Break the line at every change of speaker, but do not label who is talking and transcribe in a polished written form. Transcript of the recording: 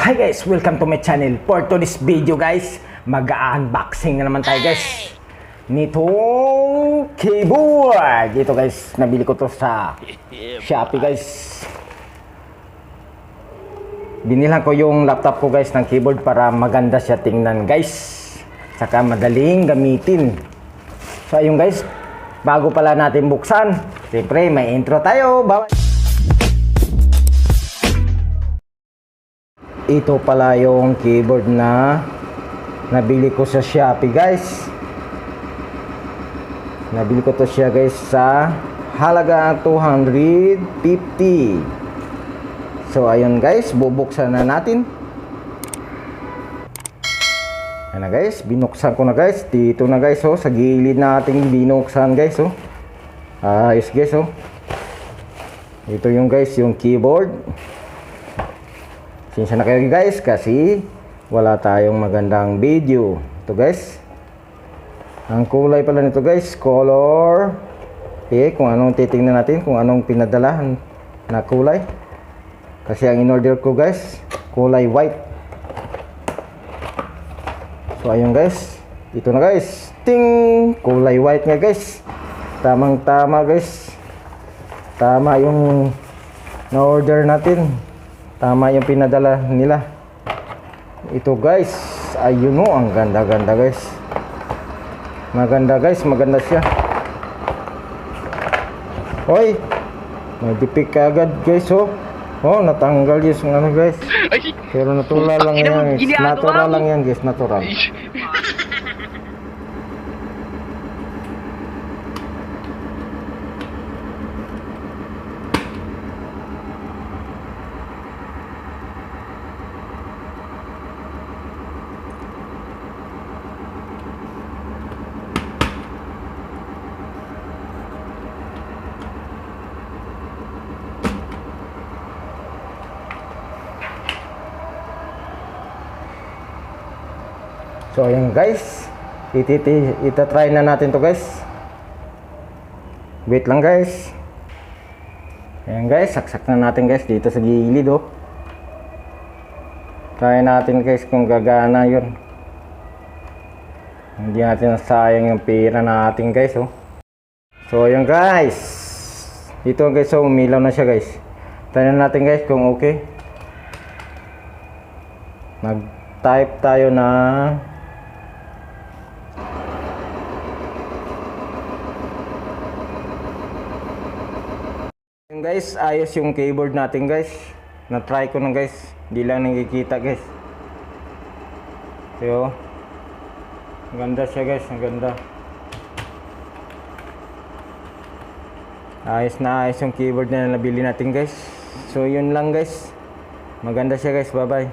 Hi guys, welcome to my channel. For today's video guys, mag-unboxing na naman tayo guys nitong keyboard. Ito guys, nabili ko to sa Shopee guys. Binilhan ko yung laptop ko guys ng keyboard para maganda siya tingnan guys, saka madaling gamitin. So ayun guys, bago pala natin buksan, siyempre may intro tayo. Ito pala yung keyboard na nabili ko sa Shopee guys. Nabili ko to siya guys sa halaga 250. So ayun guys, bubuksan na natin. Ayan na guys, binuksan ko na guys. Dito na guys, oh, sa gilid nating binuksan guys, oh. Ayos guys, oh. Ito yung guys, yung keyboard. Sinsya na kayo guys kasi wala tayong magandang video. Ito guys, ang kulay pala nito guys, color. Kung anong titingnan natin, kung anong pinadala na kulay. Kasi ang in-order ko guys, kulay white. So ayun guys, ito na guys, ting, kulay white nga guys. Tamang tama guys, tama yung na-order natin, tama yung pinadala nila. Ito guys, ayun o, ang ganda-ganda guys. Maganda guys, maganda siya. Hoy, may dipik agad guys, oh. Oh, natanggal yung ano guys. Pero natural lang yan guys. Natural lang yan guys, natural. So ayan guys, itatry na natin to guys. Wait lang guys. Ayan guys, saksak na natin guys dito sa gilid, oh. Try natin guys kung gagana yun. Hindi natin nasayang yung pera natin guys, oh. So ayan guys, dito guys, oh, umilaw na siya guys. Try na natin guys kung okay. Nag-type tayo na guys, ayos yung keyboard natin guys. Na-try ko na guys, hindi lang nakikita guys. So, ganda siya guys, ang ganda. Ayos na ayos yung keyboard na nabili natin guys. So yun lang guys, maganda siya guys, bye bye.